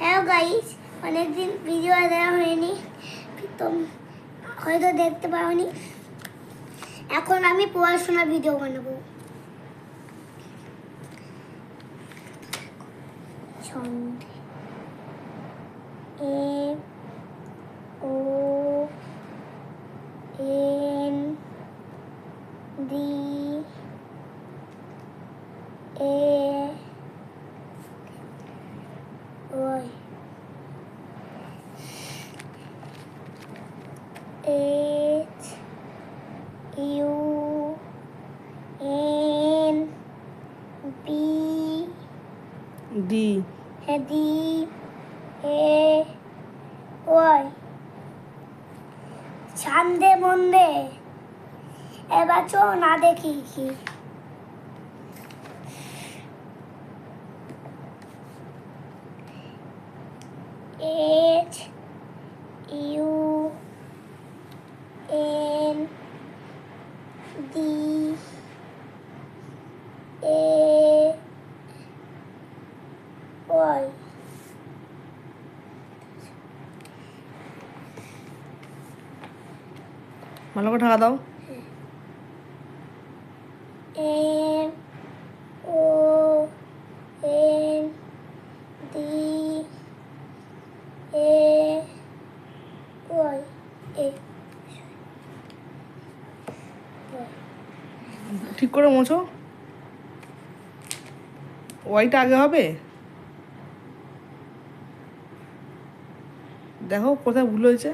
Hello guys, অনেকদিন video দেওয়া হয়নি, তো হয়তো দেখতে পাওনি। এখন আমি পড়াশোনার ভিডিও বানাবো। ছন্দে A O N D A Y H U N B D D A Y. ছান্দে মন্দে এবার চো না দেখি কি। H U N D A Y. ভালো করে ঢাকা দাও। M O N D A Y. ঠিক করে মোছো। ওয়াইটা আগে হবে, দেখো কোথায় ভুল হয়েছে।